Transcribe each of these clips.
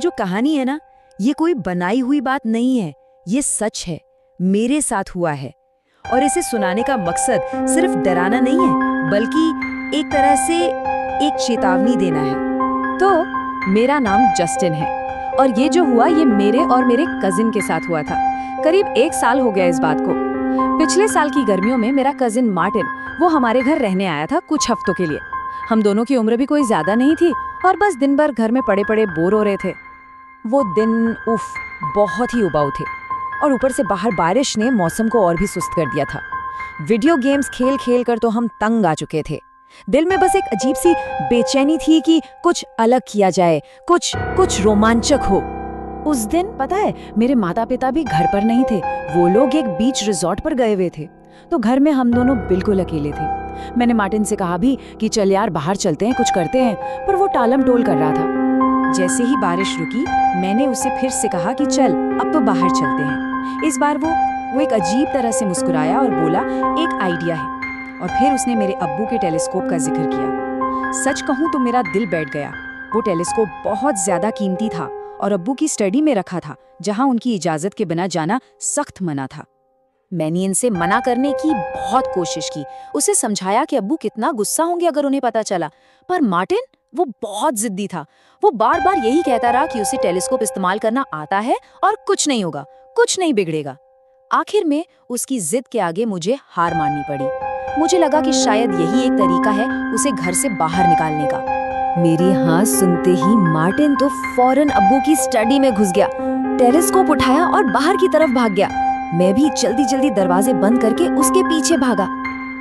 जो कहानी है ना, ये कोई बनाई हुई बात नहीं है, ये सच है, मेरे साथ हुआ है। और इसे सुनाने का मकसद सिर्फ डराना नहीं है, बल्कि एक तरह से एक चेतावनी देना है। तो मेरा नाम जस्टिन है और ये जो हुआ ये मेरे और मेरे कजिन के साथ हुआ था। करीब 1 साल हो गया इस बात को। पिछले साल की गर्मियों में मेरा कजिन मार्टिन वो हमारे घर रहने आया था कुछ हफ्तों के लिए। हम दोनों की उम्र भी कोई ज्यादा नहीं थी और बस दिन भर घर में पड़े पड़े बोर हो रहे थे। वो दिन उफ बहुत ही उबाऊ थे और ऊपर से बाहर बारिश ने मौसम को और भी सुस्त कर दिया था। वीडियो गेम्स खेल खेल कर तो हम तंग आ चुके थे। दिल में बस एक अजीब सी बेचैनी थी कि कुछ अलग किया जाए, कुछ रोमांचक हो। उस दिन पता है मेरे माता पिता भी घर पर नहीं थे, वो लोग एक बीच रिजॉर्ट पर गए हुए थे, तो घर में हम दोनों बिल्कुल अकेले थे। मैंने मार्टिन से कहा भी कि चल यार बाहर चलते हैं, कुछ करते हैं, पर वो टालम टोल कर रहा था। जैसे ही बारिश रुकी मैंने उसे फिर से कहा कि चल अब तो बाहर चलते हैं। इस बार वो एक अजीब तरह से मुस्कुराया और बोला एक आइडिया है। और फिर उसने मेरे अब्बू के टेलीस्कोप का जिक्र किया। सच कहूं तो मेरा दिल बैठ गया। वो टेलीस्कोप बहुत ज्यादा कीमती था और अब्बू की स्टडी में रखा था, जहां उनकी इजाजत के बिना जाना सख्त मना था। मैंने इनसे मना करने की बहुत कोशिश की, उसे समझाया कि अब्बू कितना गुस्सा होंगे अगर उन्हें पता चला, पर मार्टिन वो बहुत जिद्दी था। वो बार बार यही कहता रहा कि उसे टेलीस्कोप इस्तेमाल करना आता है और कुछ नहीं होगा, कुछ नहीं बिगड़ेगा। आखिर में उसकी जिद के आगे मुझे हार माननी पड़ी। मुझे लगा कि शायद यही एक तरीका है उसे घर से बाहर निकालने का। मेरी हाँ सुनते ही मार्टिन तो फौरन अब्बू की स्टडी में घुस गया, टेलीस्कोप उठाया और बाहर की तरफ भाग गया। मैं भी जल्दी जल्दी दरवाजे बंद करके उसके पीछे भागा।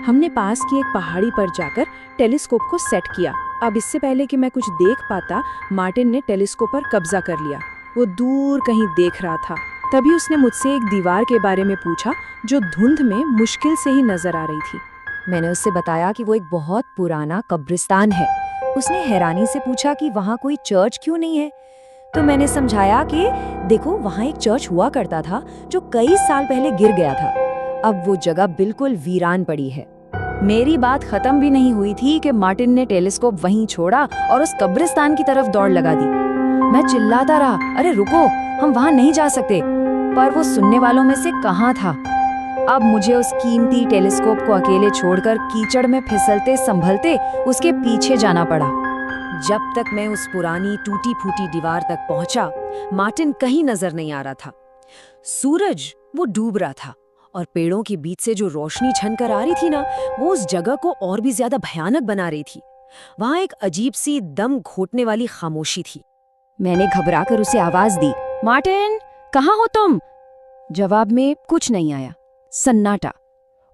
हमने पास की एक पहाड़ी पर जाकर टेलीस्कोप को सेट किया। अब इससे पहले कि मैं कुछ देख पाता, मार्टिन ने टेलीस्कोप पर कब्जा कर लिया। वो दूर कहीं देख रहा था। तभी उसने मुझसे एक दीवार के बारे में पूछा जो धुंध में मुश्किल से ही नजर आ रही थी। मैंने उससे बताया कि वो एक बहुत पुराना कब्रिस्तान है। उसने हैरानी से पूछा कि वहाँ कोई चर्च क्यों नहीं है। तो मैंने समझाया कि देखो वहाँ एक चर्च हुआ करता था जो कई साल पहले गिर गया था। अब वो जगह बिल्कुल वीरान पड़ी है। मेरी बात खत्म भी नहीं हुई थी कि मार्टिन ने टेलीस्कोप वहीं छोड़ा और उस कब्रिस्तान की तरफ दौड़ लगा दी। मैं चिल्लाता रहा, अरे रुको, हम वहाँ नहीं जा सकते, पर वो सुनने वालों में से कहाँ था। अब मुझे उस कीमती टेलीस्कोप को अकेले छोड़कर कीचड़ में फिसलते संभलते उसके पीछे जाना पड़ा। जब तक मैं उस पुरानी टूटी फूटी दीवार तक पहुंचा, मार्टिन कहीं नजर नहीं आ रहा था। सूरज वो डूब रहा था और पेड़ों के बीच से जो रोशनी छनकर आ रही थी ना, वो उस जगह को और भी ज्यादा भयानक बना रही थी। वहां एक अजीब सी दम घोटने वाली खामोशी थी। मैंने घबराकर उसे आवाज दी, मार्टिन कहाँ हो तुम? जवाब में कुछ नहीं आया, सन्नाटा।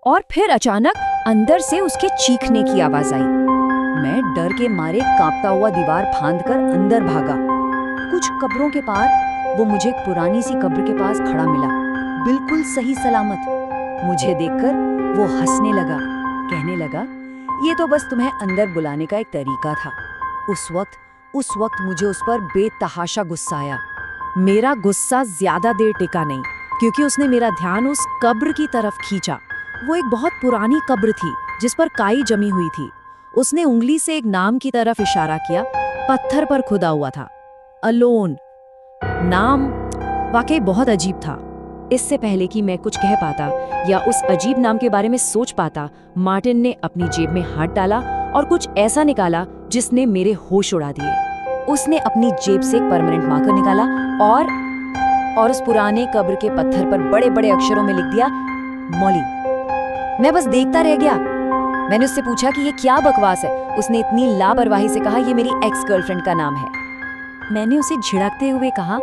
और फिर अचानक अंदर से उसके चीखने की आवाज आई। मैं डर के मारे कांपता हुआ दीवार फांदकर अंदर भागा। कुछ कब्रों के पार वो मुझे एक पुरानी सी कब्र के पास खड़ा मिला, बिल्कुल सही सलामत। मुझे देखकर वो हंसने लगा, कहने लगा, ये तो बस तुम्हें अंदर बुलाने का एक तरीका था। उस वक्त मुझे उस पर बेतहाशा गुस्सा आया। मेरा गुस्सा ज्यादा देर टिका नहीं, क्योंकि उसने मेरा ध्यान उस कब्र की तरफ खींचा। वो एक बहुत पुरानी कब्र थी जिस पर काई जमी हुई थी। उसने उंगली से एक नाम की तरफ इशारा किया, पत्थर पर खुदा हुआ था, अलोन। नाम वाकई बहुत अजीब था। इससे पहले कि मैं कुछ कह पाता या उस अजीब नाम के बारे में सोच पाता, मार्टिन ने अपनी जेब में हाथ डाला और कुछ ऐसा निकाला जिसने मेरे होश उड़ा दिए। उसने अपनी जेब से एक परमानेंट मार्कर निकाला और उस पुराने कब्र के पत्थर पर बड़े बड़े अक्षरों में लिख दिया, मॉली। मैं बस देखता रह गया। मैंने उससे पूछा कि ये क्या बकवास है। उसने इतनी लापरवाही से कहा, ये मेरी एक्स गर्लफ्रेंड का नाम है। मैंने उसे झिड़कते हुए कहा,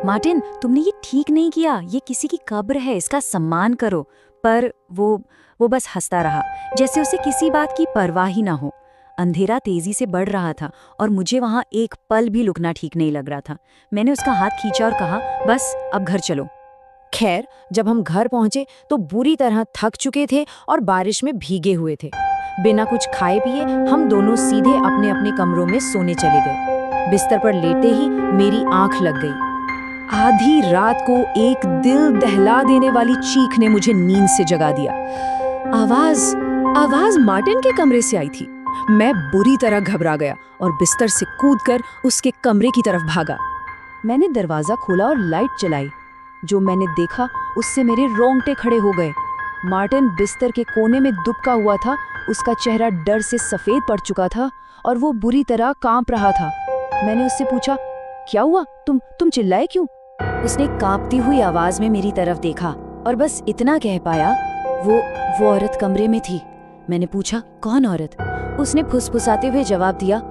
मार्टिन तुमने ये ठीक नहीं किया, ये किसी की कब्र है, इसका सम्मान करो। पर वो बस हंसता रहा, जैसे उसे किसी बात की परवाह ही ना हो। अंधेरा तेजी से बढ़ रहा था और मुझे वहां एक पल भी रुकना ठीक नहीं लग रहा था। मैंने उसका हाथ खींचा और कहा, बस अब घर चलो। खैर जब हम घर पहुंचे तो बुरी तरह थक चुके थे और बारिश में भीगे हुए थे। बिना कुछ खाए पिए हम दोनों सीधे अपने अपने कमरों में सोने चले गए। बिस्तर पर लेटे ही मेरी आंख लग गई। आधी रात को एक दिल दहला देने वाली चीख ने मुझे नींद से जगा दिया। आवाज मार्टिन के कमरे से आई थी। मैं बुरी तरह घबरा गया और बिस्तर से कूदकर उसके कमरे की तरफ भागा। मैंने दरवाज़ा खोला और लाइट जलाई। जो मैंने देखा उससे मेरे रोंगटे खड़े हो गए। मार्टिन बिस्तर के कोने में दुबका हुआ था। उसका चेहरा डर से सफ़ेद पड़ चुका था और वो बुरी तरह कांप रहा था। मैंने उससे पूछा, क्या हुआ? तुम चिल्लाए क्यों? उसने कांपती हुई आवाज में मेरी तरफ देखा और बस इतना कह पाया, वो औरत कमरे में थी। मैंने पूछा, कौन औरत? उसने फुसफुसाते हुए जवाब दिया,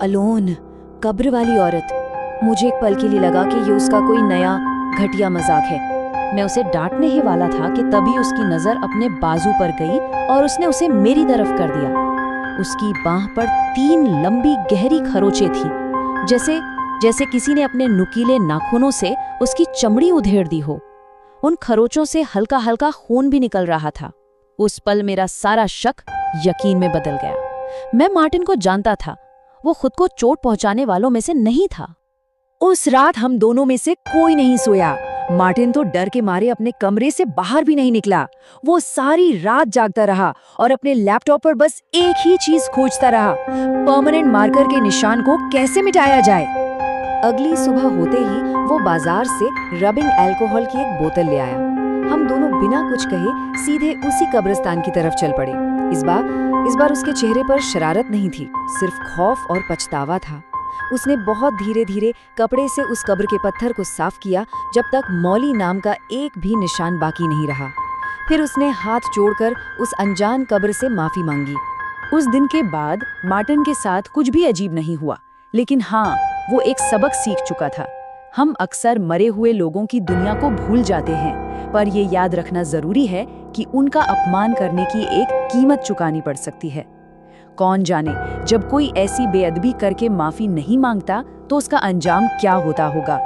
अलोन, कब्र वाली औरत। मुझे एक पल के लिए लगा कि ये उसका कोई नया घटिया मजाक है। मैं उसे डांटने ही वाला था कि तभी उसकी नजर अपने बाजू पर गई और उसने उसे मेरी तरफ कर दिया। उसकी बांह पर 3 लंबी गहरी खरोंचें थी, जैसे किसी ने अपने नुकीले नाखूनों से उसकी चमड़ी उधेड़ दी हो। उन खरोंचों से हल्का हल्का खून भी निकल रहा था। उस पल मेरा सारा शक यकीन में बदल गया। मैं मार्टिन को जानता था। वो खुद को चोट पहुंचाने वालों में से नहीं था। उस रात हम दोनों में से कोई नहीं सोया। मार्टिन तो डर के मारे अपने कमरे से बाहर भी नहीं निकला। वो सारी रात जागता रहा और अपने लैपटॉप पर बस एक ही चीज खोजता रहा, परमानेंट मार्कर के निशान को कैसे मिटाया जाए। अगली सुबह होते ही वो बाजार से रबिंग अल्कोहल की एक बोतल ले आया। हम दोनों बिना कुछ कहे सीधे उसी कब्रिस्तान की तरफ चल पड़े। इस बार उसके चेहरे पर शरारत नहीं थी, सिर्फ खौफ और पछतावा था। उसने बहुत धीरे धीरे कपड़े से उस कब्र के पत्थर को साफ किया जब तक मौली नाम का एक भी निशान बाकी नहीं रहा। फिर उसने हाथ जोड़कर उस अनजान कब्र से माफी मांगी। उस दिन के बाद मार्टिन के साथ कुछ भी अजीब नहीं हुआ, लेकिन हाँ, वो एक सबक सीख चुका था। हम अक्सर मरे हुए लोगों की दुनिया को भूल जाते हैं, पर ये याद रखना जरूरी है कि उनका अपमान करने की एक कीमत चुकानी पड़ सकती है। कौन जाने, जब कोई ऐसी बेअदबी करके माफी नहीं मांगता तो उसका अंजाम क्या होता होगा।